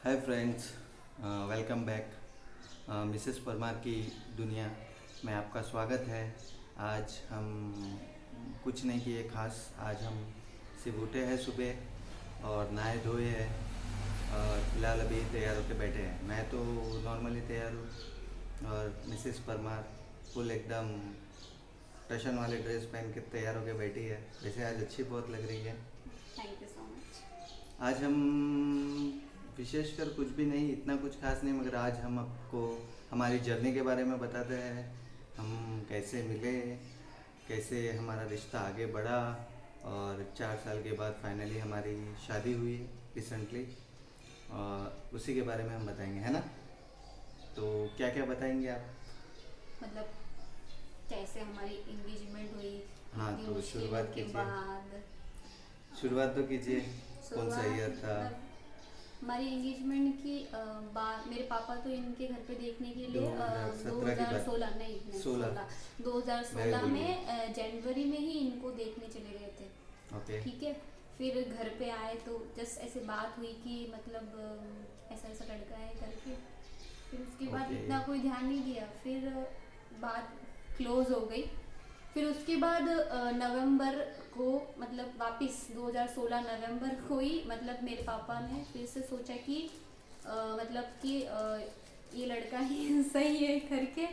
Hi friends, welcome back. Mrs Parmar की दुनिया में आपका स्वागत है। आज हम कुछ नहीं किए खास। आज हम सिर्फ उठे हैं सुबह और नहाए धोए हैं और फिलहाल अभी तैयार होकर बैठे हैं। मैं तो नॉर्मली तैयार हूँ और मिसेस परमार फुल एकदम टशन वाले ड्रेस पहन के तैयार होकर बैठी है। वैसे आज अच्छी बहुत लग रही है। Thank you so much. आज हम विशेषकर कुछ भी नहीं, इतना कुछ खास नहीं, मगर आज हम आपको हमारी जर्नी के बारे में बताते हैं। हम कैसे मिले, कैसे हमारा रिश्ता आगे बढ़ा और 4 साल के बाद फाइनली हमारी शादी हुई रिसेंटली, और उसी के बारे में हम बताएंगे, है ना। तो क्या क्या बताएंगे आप? मतलब कैसे हमारी एंगेजमेंट हुई हाँ, इतनी तो मुश्किलों शुरुआत के कीजिए। बाद। शुरुआत तो कीजिए। कौन सा शुरुआत ईयर था? मतलब हमारी एंगेजमेंट की बात, मेरे पापा तो इनके घर पे देखने के लिए 2017 की बात। 2016 नहीं 16 2016 में जनवरी में ही इनको देखने चले गए थे। ओके। ठीक है। फिर घर पे आए तो जस्ट ऐसे बात हुई कि मतलब ऐसा ऐसा लड़का है करके। फिर उसके बाद ओके। इतना कोई ध्यान नहीं दिया। फिर बात क्लोज हो गई। फिर उसके बाद नवंबर को, मतलब वापस 2016 नवंबर को ही, मतलब मेरे पापा ने फिर से सोचा कि मतलब कि ये लड़का ही सही है करके।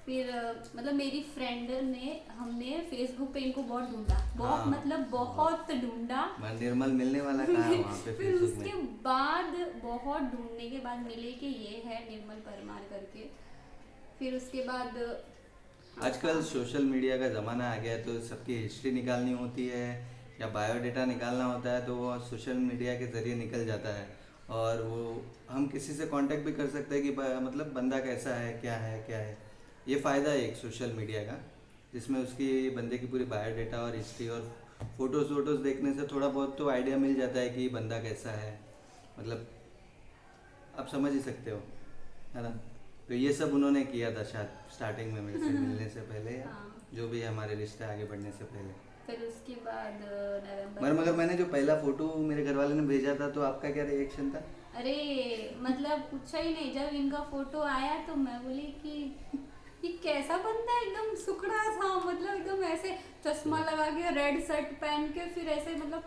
फिर मतलब मेरी फ्रेंड ने, हमने फेसबुक पे इनको बहुत ढूंढा, बहुत हाँ, मतलब बहुत ढूंढा। निर्मल मिलने वाला कहाँ है वहाँ पे फिर फेसबुक उसके में। बाद बहुत ढूंढने के बाद मिले कि ये है निर्मल परमार करके। फिर उसके बाद आजकल सोशल मीडिया का ज़माना आ गया है, तो सबकी हिस्ट्री निकालनी होती है या बायोडेटा निकालना होता है तो वो सोशल मीडिया के ज़रिए निकल जाता है। और वो हम किसी से कांटेक्ट भी कर सकते हैं कि मतलब बंदा कैसा है, क्या है, क्या है। ये फ़ायदा है एक सोशल मीडिया का, जिसमें उसकी बंदे की पूरी बायोडेटा और हिस्ट्री और फोटोज़ वोटोज़ देखने से थोड़ा बहुत तो आइडिया मिल जाता है कि बंदा कैसा है। मतलब आप समझ ही सकते हो, है ना। तो ये सब उन्होंने किया था शायद स्टार्टिंग में मेरे से मिलने से पहले, या हाँ। जो भी है हमारे रिश्ते आगे बढ़ने से पहले। फिर उसके बाद मगर मैंने जो पहला फोटो मेरे घर वाले ने भेजा था, तो आपका क्या रिएक्शन था? अरे मतलब पूछा ही नहीं। जब इनका फोटो आया तो मैं बोली कि ये कैसा बंदा है, एकदम सुखड़ा सा, मतलब एकदम ऐसे चश्मा लगा के रेड शर्ट पहन के, फिर ऐसे मतलब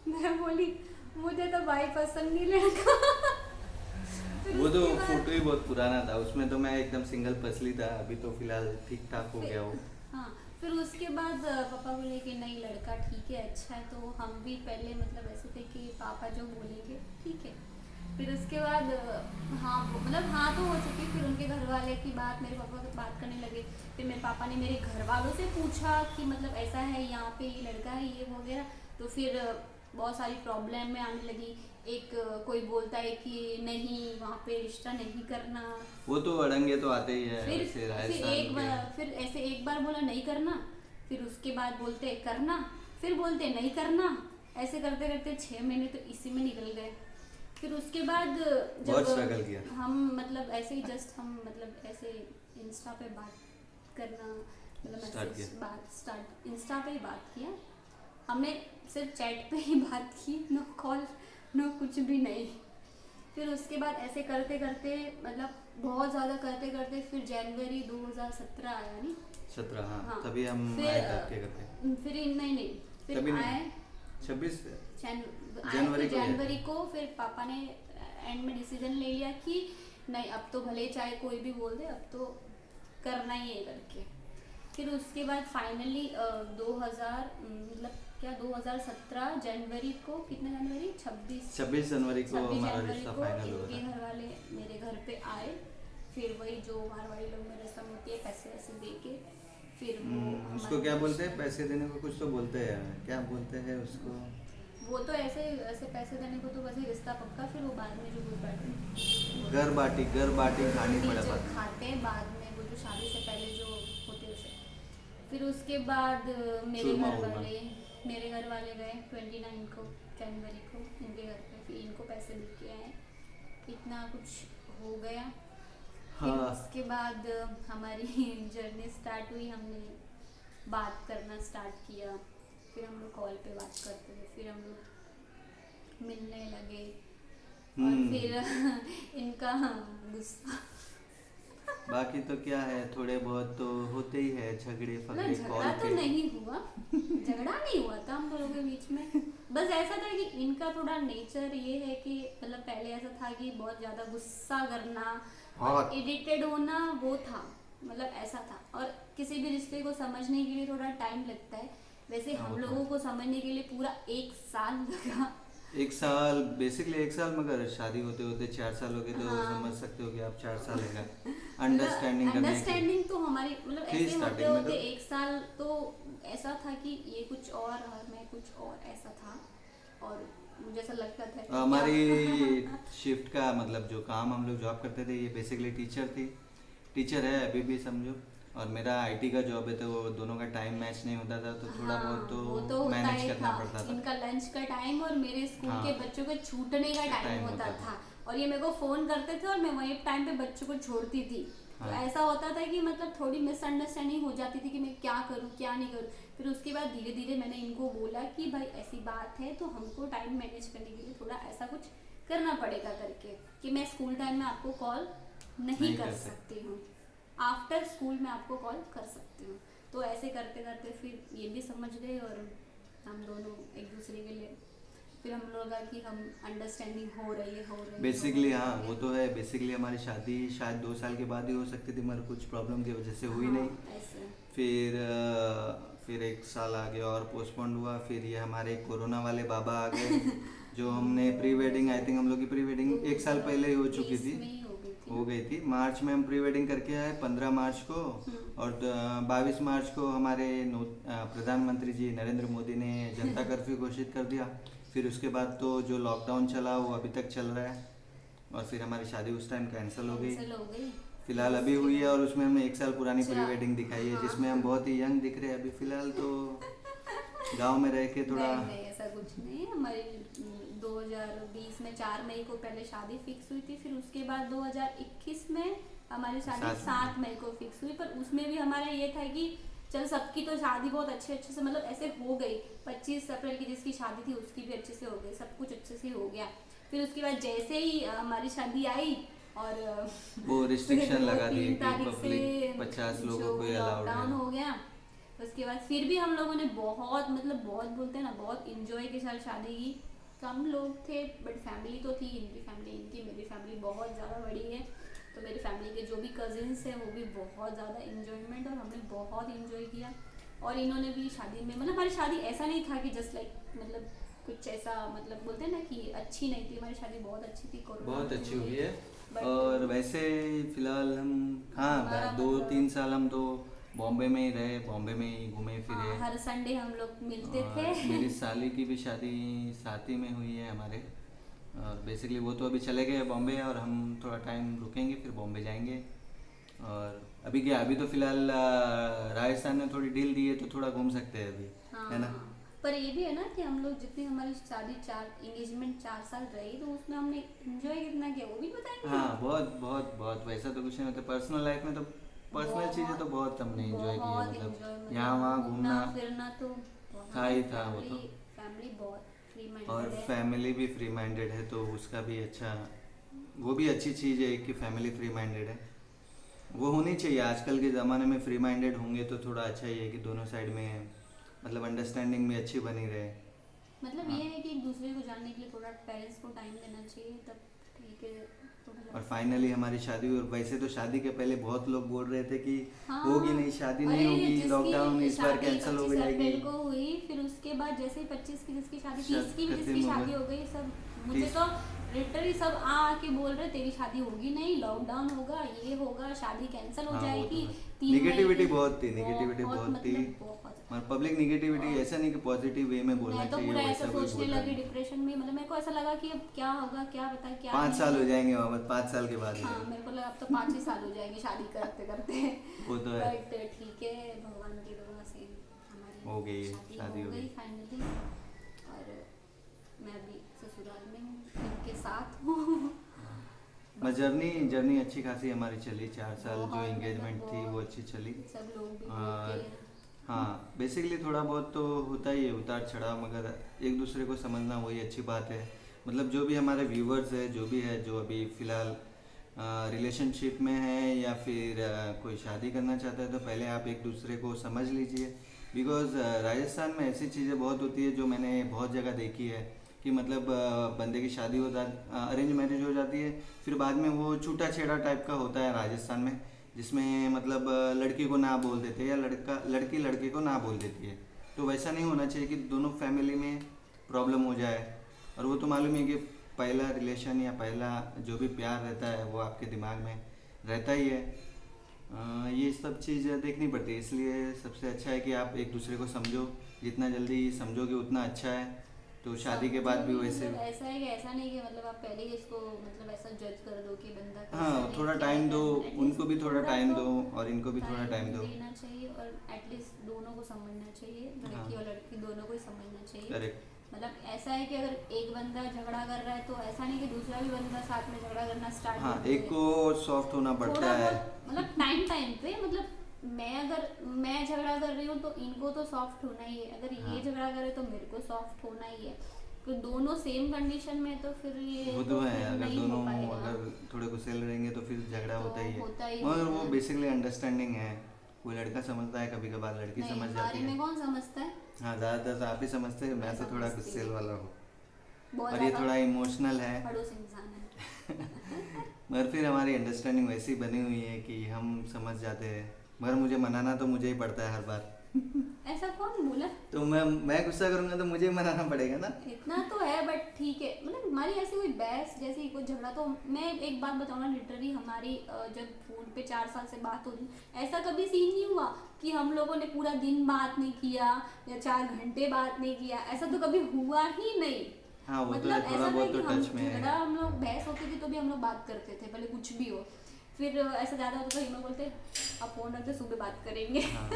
मैं बोली मुझे तो भाई पसंद नहीं लड़का। फिर वो तो उसके बाद फोटो ही बहुत पुराना था, उसमें तो मैं एकदम सिंगल पसली था। अभी तो फिलहाल ठीक ठाक हो गया वो। हाँ, फिर उसके बाद पापा बोले कि नहीं लड़का ठीक है, अच्छा है। तो हम भी पहले मतलब ऐसे थे कि पापा जो बोलेंगे ठीक है। फिर उसके बाद हाँ मतलब हाँ तो हो चुकी। फिर उनके घर वाले की बात मेरे पापा से बात करने लगे। फिर मेरे पापा ने मेरे घर वालों से पूछा कि मतलब ऐसा है, यहाँ पे ये लड़का है ये वगैरह। तो फिर बहुत सारी प्रॉब्लम में आने लगी। एक कोई बोलता है कि नहीं वहाँ पे रिश्ता नहीं करना। वो तो अड़ंगे तो आते ही है फिर वैसे फिर राजस्थान एक के। बार, फिर ऐसे एक बार बोला नहीं करना, फिर उसके बाद बोलते करना, फिर बोलते नहीं करना। ऐसे करते करते 6 महीने तो इसी में निकल गए। फिर उसके बाद बहुत स्ट्रगल किया। जब हम मतलब ऐसे ही जस्ट हम मतलब ऐसे इंस्टा पे बात करना, मतलब स्टार्ट मैसेज किया। बात स्टार्ट इंस्टा पे ही बात किया हमने। सिर्फ चैट पे ही बात की, नो कॉल नो कुछ भी नहीं। फिर उसके बाद ऐसे करते करते मतलब बहुत ज़्यादा करते करते फिर जनवरी 2017 आया नहीं। 17, हाँ, हाँ, तभी हम फिर आए थे आपके घर पे। फिर नहीं फिर तभी नहीं, आए 26 जनवरी जनवरी को आए थे। जनवरी को। फिर पापा ने एंड में डिसीजन ले लिया कि नहीं अब तो भले चाहे कोई भी बोल दे, अब तो करना ही है करके। फिर उसके बाद फाइनली 2000 मतलब क्या 2017 जनवरी को, कितने जनवरी 26 जनवरी को 26 हमारा जनवरी रिश्ता को फाइनल हुआ इनके था। घर वाले मेरे घर पे आए। फिर वही जो मारवाड़ी लोग में रस्म होती है, पैसे वैसे दे के फिर वो उसको क्या बोलते हैं? पैसे देने को कुछ तो बोलते हैं, क्या बोलते हैं उसको? वो तो ऐसे ऐसे पैसे देने को तो वैसे रिश्ता पक्का। फिर वो बाद में जो गुड़ बाटी घर बाटी खानी पड़ा जो बाद में। खाते हैं बाद में, वो जो शादी से पहले जो होते हैं उसे। फिर उसके बाद चूरमा वूरमा। मेरे घर वाले गए 29 को जनवरी को इनके घर पे। फिर इनको पैसे दे के आए। इतना कुछ हो गया। फिर हाँ। उसके बाद हमारी जर्नी स्टार्ट हुई। हमने बात करना स्टार्ट किया। फिर हम लोग कॉल पे बात करते थे, फिर हम लोग मिलने लगे। और फिर इनका गुस्सा। बाकी तो क्या है, थोड़े बहुत तो होते ही है झगड़े मतलब फगड़े झगड़ा कॉल तो पे। नहीं हुआ, झगड़ा नहीं हुआ था हम लोगों के बीच में। बस ऐसा था कि इनका थोड़ा नेचर ये है कि मतलब पहले ऐसा था कि बहुत ज्यादा गुस्सा करना और बहुत। इरिटेट होना, वो था मतलब ऐसा था। और किसी भी रिश्ते को समझने के लिए थोड़ा टाइम लगता है, वैसे हम बहुत। लोगों को समझने के लिए पूरा 1 साल लगा। 1 साल, बेसिकली 1 साल, मगर शादी होते होते 4 साल हो गए, तो हाँ। समझ सकते हो कि आप 4 साल है अंडरस्टैंडिंग करने की। अंडरस्टैंडिंग तो हमारी मतलब थी ऐसे होते स्टार्टिंग में होते तो। 1 साल तो ऐसा था कि ये कुछ और मैं कुछ और, ऐसा था। और मुझे ऐसा लगता था कि हमारी शिफ्ट का मतलब जो काम हम लोग जॉब करते थे, ये बेसिकली टीचर थी, टीचर है अभी भी समझो, और मेरा आईटी का जॉब है, तो वो दोनों का टाइम मैच नहीं होता था, तो थोड़ा हाँ, बहुत वो तो तो होता मैनेज ही करना था। पड़ता था। इनका लंच का टाइम और मेरे स्कूल हाँ, के बच्चों के छूटने का टाइम टाइम होता होता था। और ये मेरे को फोन करते थे और मैं वही टाइम पे बच्चों को छोड़ती थी। तो हाँ। ऐसा होता था कि मतलब थोड़ी मिसअंडरस्टैंडिंग हो जाती थी कि मैं क्या करूँ क्या नहीं करूँ। फिर उसके बाद धीरे धीरे मैंने इनको बोला कि भाई ऐसी बात है तो हमको टाइम मैनेज करने के लिए थोड़ा ऐसा कुछ करना पड़ेगा करके, कि मैं स्कूल टाइम में आपको कॉल नहीं कर सकती हूँ, आफ्टर स्कूल में आपको कॉल कर सकती हूँ। तो ऐसे करते करते फिर ये भी समझ गए और हम दोनों एक दूसरे के लिए, फिर हम लोग का कि हम अंडरस्टैंडिंग हो रही है बेसिकली हाँ, वो तो है। बेसिकली हमारी शादी शायद 2 साल के बाद ही हो सकती थी, मगर कुछ प्रॉब्लम की वजह से हुई नहीं। ऐसे। फिर 1 साल आगे और पोस्टपोन हुआ, फिर ये हमारे कोरोना वाले बाबा आ गए जो हमने प्री वेडिंग, आई थिंक हम लोग की प्री वेडिंग 1 साल पहले ही हो चुकी थी, 20 में ही हो गई थी। हो गई थी। मार्च में हम प्री वेडिंग करके आए 15 मार्च को, और 22 मार्च को हमारे प्रधानमंत्री जी नरेंद्र मोदी ने जनता कर्फ्यू घोषित कर दिया। फिर उसके बाद तो जो लॉकडाउन चला वो अभी तक चल रहा है, और फिर हमारी शादी उस टाइम कैंसिल हो गई। कैंसिल हो गई। फिलहाल अभी हुई है, और उसमें हमने 1 साल पुरानी प्री अच्छा। वेडिंग दिखाई है, हाँ। जिसमें हम बहुत ही यंग दिख रहे हैं अभी फिलहाल तो। गांव में रह के थोड़ा नहीं नहीं ऐसा कुछ नहीं। हमारी 2020 में 4 मई को पहले शादी फिक्स हुई थी, फिर उसके बाद 2021 में हमारी शादी 7 मई को फिक्स हुई। पर उसमें भी हमारा ये था कि चल सबकी तो शादी बहुत अच्छे से मतलब ऐसे हो गई। 25 अप्रैल की जिसकी शादी थी उसकी भी अच्छे से हो गई, सब कुछ अच्छे से हो गया। फिर उसके बाद जैसे ही हमारी शादी आई और वो रिस्ट्रिक्शन लगा दी 3 कि तारीख से पब्लिक 50 लोगों को अलाउड लॉकडाउन है। हो गया। उसके बाद फिर भी हम लोगों ने बहुत मतलब बहुत बोलते हैं ना, बहुत इंजॉय के साथ शादी की। कम लोग थे बट फैमिली तो थी, इनकी फैमिली इनकी, मेरी फैमिली बहुत ज़्यादा बड़ी है। तो मेरी फैमिली के जो भी कजिन्स हैं वो भी बहुत ज़्यादा इंजॉयमेंट, और हमने बहुत इंजॉय किया। और इन्होंने भी शादी में मतलब हमारी शादी ऐसा नहीं था कि जस्ट लाइक मतलब कुछ ऐसा मतलब बोलते हैं ना कि अच्छी नहीं थी। हमारी शादी बहुत अच्छी थी, कोरोना बहुत में अच्छी हुई है। But- और वैसे फिलहाल हम हमारा हाँ 2-3 साल हम तो बॉम्बे में ही रहे, बॉम्बे में ही घूमे फिरे। हर संडे हम लोग मिलते और थे। मेरी साली की भी शादी साथ ही में हुई है हमारे, और बेसिकली वो तो अभी चले गए बॉम्बे, और हम थोड़ा टाइम रुकेंगे फिर बॉम्बे जाएंगे। और अभी क्या, अभी तो फिलहाल राजस्थान ने थोड़ी डील दी है तो थोड़ा घूम सकते हैं अभी, है ना। हाँ, पर ये भी है ना कि हम लोग जितनी हमारी शादी 4 एंगेजमेंट 4 साल रही तो उसमें हमने एंजॉय कितना किया वो भी बताएंगे। हाँ, बहुत बहुत बहुत। वैसा तो कुछ नहीं होता पर्सनल लाइफ में, तो पर्सनल चीज़ें तो बहुत हमने एंजॉय की है, मतलब यहाँ वहाँ घूमना फिरना तो था ही था वो तो। फैमिली बहुत फ्री और माइंडेड है। फैमिली भी फ्री माइंडेड है, तो उसका भी अच्छा, वो भी अच्छी चीज़ है कि फैमिली फ्री माइंडेड है। वो होनी चाहिए, आजकल के ज़माने में फ्री माइंडेड होंगे तो थोड़ा अच्छा ही है कि दोनों साइड में मतलब अंडरस्टैंडिंग भी अच्छी बनी रहे। मतलब हाँ। ये है कि एक दूसरे को जानने के लिए थोड़ा पेरेंट्स को टाइम देना चाहिए, तब ठीक है। और फाइनली हमारी शादी हुई। और वैसे तो शादी के पहले बहुत लोग बोल रहे थे कि हाँ, होगी नहीं, शादी नहीं होगी, लॉकडाउन इस बार कैंसिल हो 25 जाएगी। अप्रैल को हुई, फिर उसके बाद जैसे ही 25 की जिसकी शादी, 30 की भी खत्म जिसकी हो शादी गया। हो गई, सब मुझे 30 तो लिटरली सब आके बोल रहे तेरी शादी होगी नहीं, लॉकडाउन होगा, ये होगा, शादी कैंसिल हो हाँ, वो जाएगी। तो है। 3 मई निगेटिविटी की- बहुत थी, निगेटिविटी बहुत थी। मतलब बहुत। और पब्लिक निगेटिविटी ऐसा नहीं कि पॉजिटिव वे में बोलना मैं तो चाहिए, पूरा वैसा ऐसा कोई सोचने बोल रहा लगी नहीं। डिप्रेशन में, मतलब मेरे को ऐसा लगा कि अब क्या होगा, क्या पता क्या 5 नहीं साल हो होगा। जाएंगे मोहम्मद, 5 साल के बाद ही हाँ, मेरे को लगा अब तो 5 ही साल हो जाएंगे शादी करते करते। वो तो है। बट ठीक है, भगवान की दुआ से हमारी हो गई, शादी शादी हो हो गई गई। फाइनली। और मैं अभी ससुराल में हूँ, इनके साथ हूँ। जर्नी अच्छी खासी हमारी चली। 4 साल जो बहुत, एंगेजमेंट मतलब थी वो बहुत। अच्छी चली। सब लोग भी और बोलते हैं। हाँ, बेसिकली थोड़ा बहुत तो होता ही है उतार चढ़ाव, मगर एक दूसरे को समझना वही अच्छी बात है। मतलब जो भी हमारे व्यूवर्स है, जो भी है, जो अभी फ़िलहाल रिलेशनशिप में है या फिर कोई शादी करना चाहता है, तो पहले आप एक दूसरे को समझ लीजिए। बिकॉज़ राजस्थान में ऐसी चीज़ें बहुत होती है जो मैंने बहुत जगह देखी है कि मतलब बंदे की शादी हो जाती, अरेंज मैरिज हो जाती है, फिर बाद में वो छूटा छेड़ा टाइप का होता है राजस्थान में, जिसमें मतलब लड़की को ना बोल देते हैं या लड़की लड़के को ना बोल देती है। तो वैसा नहीं होना चाहिए कि दोनों फैमिली में प्रॉब्लम हो जाए। और वो तो मालूम है कि पहला रिलेशन या पहला जो भी प्यार रहता है वो आपके दिमाग में रहता ही है। ये सब चीज़ देखनी पड़ती है, इसलिए सबसे अच्छा है कि आप एक दूसरे को समझो, जितना जल्दी समझोगे उतना अच्छा है। तो शादी के बाद भी वैसे मतलब ऐसा है कि ऐसा नहीं कि मतलब आप पहले ही इसको मतलब ऐसा जज कर दो कि बंदा कैसा हाँ, है, थोड़ा क्या टाइम है, दो, at उनको least भी थोड़ा टाइम तो दो और इनको भी थोड़ा टाइम दो। देना चाहिए और एटलीस्ट दोनों को समझना चाहिए, हाँ। लड़की और लड़की दोनों को ही समझना चाहिए। करेक्ट। मतलब ऐसा है कि अगर एक बंदा झगड़ा कर रहा है तो ऐसा नहीं कि दूसरा भी बंदा साथ में झगड़ा करना स्टार्ट हाँ, कर दे। एक को सॉफ्ट होना पड़ता थोड़ा है। बहुत मतलब टाइम टाइम पे, मतलब मैं झगड़ा कर रही हूँ तो इनको तो सॉफ्ट होना ही है, अगर हाँ। ये झगड़ा करे तो मेरे को सॉफ्ट होना ही है। तो दोनों सेम कंडीशन में तो फिर ये वो तो है, फिर अगर नहीं हो दोनों पाएगा। अगर थोड़े गुस्सेल रहेंगे तो फिर झगड़ा तो होता ही है। होता ही मगर होता वो है। बेसिकली अंडरस्टैंडिंग है, कोई लड़का समझता है, कभी कभार लड़की नहीं, समझ हमारे जाती में है। कौन समझता है। हाँ, ज़्यादातर तो आप ही समझते हैं, मैं तो थोड़ा समझती गुस्सेल हूँ। वाला हूँ बहुत और ये ज़्यादा थोड़ा इमोशनल है। खड़ूस इंसान है। मगर फिर हमारी अंडरस्टैंडिंग वैसी बनी हुई है कि हम समझ जाते हैं, मगर मुझे मनाना तो मुझे ही पड़ता है हर बार। ऐसा कौन बोला। तो मैं गुस्सा करूंगा तो मुझे ही मनाना पड़ेगा ना। इतना तो है बट ठीक है, मतलब हमारी ऐसी कोई बहस जैसी कोई झगड़ा तो मैं एक बात बताऊँ ना, लिटरली हमारी जब फोन पे 4 साल से बात हो रही, ऐसा कभी सीन नहीं हुआ कि हम लोगों ने पूरा दिन बात नहीं किया या 4 घंटे बात नहीं किया, ऐसा तो कभी हुआ ही नहीं। हाँ, वो तो मतलब है, थोड़ा ऐसा बहुत था तो कि हम टच में है। झगड़ा, हम लोग बहस होती थी तो भी हम लोग बात करते थे, भले कुछ भी हो। फिर ऐसा ज़्यादा होता था, हम लोग बोलते अब फोन रखते, सुबह बात करेंगे। हाँ,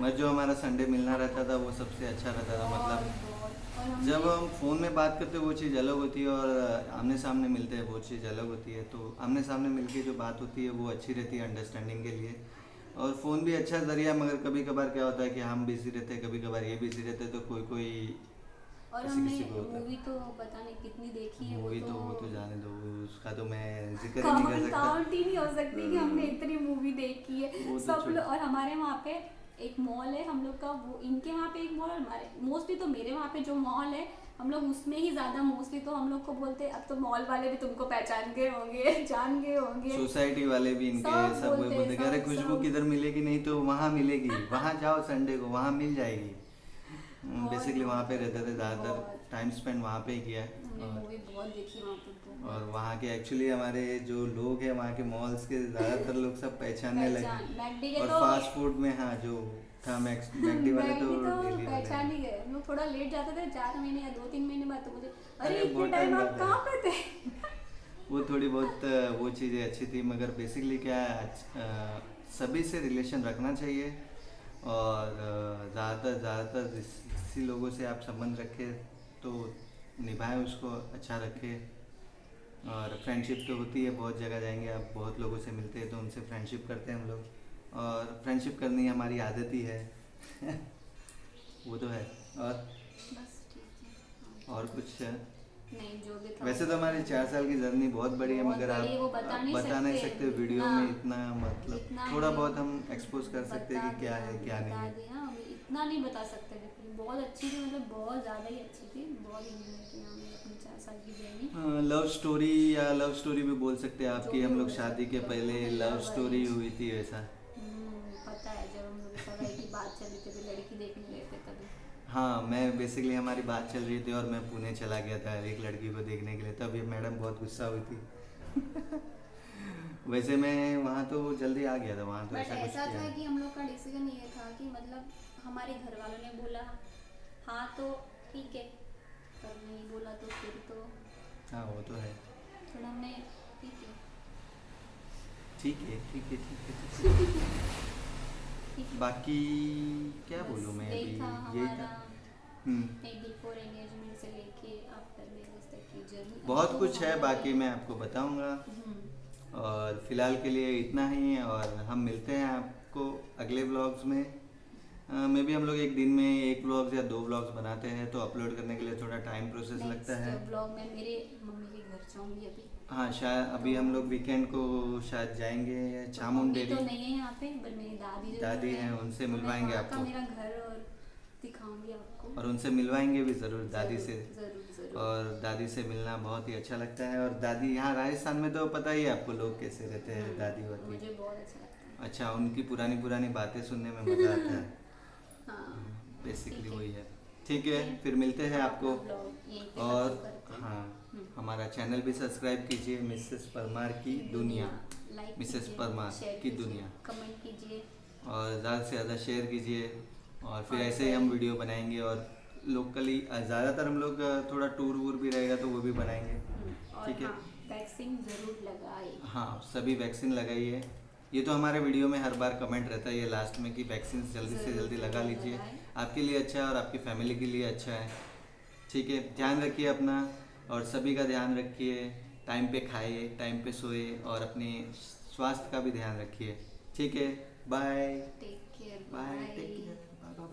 मगर जो हमारा संडे मिलना रहता था वो सबसे अच्छा रहता था। मतलब और हमने जब हम फ़ोन में बात करते हैं वो चीज़ अलग होती है और आमने सामने मिलते हैं वो चीज़ अलग होती है। तो आमने सामने मिलके जो बात होती है वो अच्छी रहती है अंडरस्टैंडिंग के लिए। और फ़ोन भी अच्छा ज़रिया, मगर कभी कभार क्या होता है कि हम बिज़ी रहते हैं, कभी कभार ये बिज़ी रहते हैं, तो कोई कोई और किसी हमने किसी को होता है। मूवी तो पता नहीं कितनी देखी है। मूवी तो वो तो जाने दो, उसका तो मैं जिक्र ही नहीं कर सकता। काउंट ही नहीं हो सकती कि हमने इतनी मूवी देखी है। वो तो सब छोड़- लोग, और हमारे वहाँ पे एक मॉल है हम लोग का, वो इनके वहाँ पे एक मॉल, और हमारे मोस्टली तो मेरे वहाँ पे जो मॉल है हम लोग उसमें ही ज़्यादा मोस्टली तो हम लोग को बोलते हैं, अब तो मॉल वाले भी तुमको पहचान गए होंगे, जान गए होंगे। सोसाइटी वाले भी इनके सब सब बोलते बोलते हैं, अरे सब- खुशबू सब। किधर मिलेगी, नहीं तो वहाँ मिलेगी, वहाँ जाओ संडे को, वहाँ मिल जाएगी। बेसिकली वहाँ पे रहते थे, ज़्यादातर बहुत। टाइम स्पेंड वहाँ पे ही किया है। हमने मूवी बहुत देखी वहाँ पे बहुत। और वहाँ के एक्चुअली हमारे जो लोग हैं वहाँ के मॉल्स के ज़्यादातर लोग सब पहचानने लगे। मैकडी के और तो फास्ट फूड में हाँ, जो था मैकडी वाले तो डेली पहचान वाले। ही गए। हम लोग थोड़ा लेट जाते थे, 4 महीने या 2-3 महीने बाद, तो मुझे अरे अरे इतने बहुत टाइम time आप बाद कहाँ पे थे। वो थोड़ी बहुत वो चीज़ें अच्छी थी, मगर बेसिकली क्या है, सभी से रिलेशन रखना चाहिए और ज़्यादातर जिस लोगों से आप संबंध रखें तो निभाएं उसको, अच्छा रखें। और फ्रेंडशिप तो होती है, बहुत जगह जाएंगे आप, बहुत लोगों से मिलते हैं तो उनसे फ्रेंडशिप करते हैं हम लोग, और फ्रेंडशिप करनी हमारी आदत ही है। वो तो है। और बस ठीक है। और कुछ नहीं, जो भी था वैसे तो हमारी 4 साल की जर्नी बहुत बड़ी है, बहुत मगर बड़ी है, वो आप बता आप नहीं बता नहीं सकते। सकते वीडियो हाँ, में इतना, मतलब इतना थोड़ा नहीं बहुत हम एक्सपोज कर सकते हैं कि क्या है क्या नहीं है। दिया, इतना नहीं बता सकते लेकिन बहुत अच्छी थी, मतलब बहुत ज़्यादा ही अच्छी थी, बहुत इंजॉय किया हमने अपनी 4 साल की जर्नी। लव स्टोरी या लव स्टोरी भी बोल सकते हैं जो आपकी, भी हम लोग बोल शादी के सकते हो, पहले मतलब लव love स्टोरी arrange। हुई थी वैसा। पता है, जब हम लोग सब की बात चली थी तो लड़की देखने गए थे तभी। हाँ, मैं बेसिकली हमारी बात चल रही थी और मैं पुणे चला गया था एक लड़की को देखने के लिए, तब ये मैडम बहुत गुस्सा हुई थी। वैसे मैं वहाँ तो जल्दी आ गया था, वहाँ तो बट ऐसा कुछ ऐसा किया था नहीं। कि हम लोग का डिसीजन ये था कि मतलब हमारे घर वालों ने बोला हाँ तो ठीक है, पर नहीं बोला तो फिर तो हाँ, वो तो है। थोड़ा हमने ठीक है ठीक है ठीक है ठीक है ठीक है। ठीक है। बाकी क्या बस बोलूँ मैं यही अभी, था यही हमारा था। एक बिफोर एंगेजमेंट से लेके आफ्टर मैरिज तक की जर्नी। बहुत कुछ है, बाकी मैं आपको बताऊंगा। और फिलहाल के लिए इतना ही, और हम मिलते हैं आपको अगले व्लॉग्स में। मे भी हम लोग एक दिन में एक व्लॉग्स या 2 व्लॉग्स बनाते हैं, तो अपलोड करने के लिए थोड़ा टाइम प्रोसेस लगता है। नेक्स्ट ब्लॉग में मेरे मम्मी के घर जाऊंगी अभी। हाँ, शायद अभी हम लोग वीकेंड को शायद जाएंगे तो चामुंडेरी। मम्मी तो नहीं है यहाँ पे, पर मेरी दादी जो दादी है, हैं, उनसे तो मैं मिलवाएंगे वहाँ का आपको। मेरा घर और दिखाऊंगी आपको। और उनसे मिलवाएंगे भी ज़रूर दादी से। जरूर जरूर। और दादी से मिलना बहुत ही अच्छा लगता है। और दादी यहाँ राजस्थान में तो पता ही है आपको लोग कैसे रहते हैं, दादी वादी। मुझे बहुत अच्छा लगता है। अच्छा, उनकी पुरानी पुरानी बातें सुनने में मज़ा आता है। हाँ बेसिकली ठीक है। वही है। ठीक है, फिर मिलते हैं आपको। अपना vlog यहीं पे और खत्म करते हैं। हाँ, हमारा चैनल भी सब्सक्राइब कीजिए, मिसेस परमार की दुनिया। लाइक मिसेस कीजिए, परमार शेयर की कीजिए, दुनिया। कमेंट कीजिए। और ज़्यादा से ज़्यादा शेयर कीजिए। और फिर और ऐसे ही हम वीडियो बनाएंगे। और लोकली ज़्यादातर हम लोग थोड़ा टूर वूर भी रहेगा तो वो भी बनाएंगे। और ठीक है। हाँ, वैक्सीन जरूर लगाए। हाँ, सभी वैक्सीन लगाइए। ये तो हमारे वीडियो में हर बार कमेंट रहता है ये लास्ट में कि वैक्सीन जल्दी से जल्दी लगा लीजिए, आपके लिए अच्छा है और आपकी फैमिली के लिए अच्छा है। ठीक है, ध्यान रखिए अपना, और सभी का ध्यान रखिए। टाइम पे खाइए, टाइम पे सोए, और अपने स्वास्थ्य का भी ध्यान रखिए। ठीक है, bye take care, bye, bye. Take care, bye bye.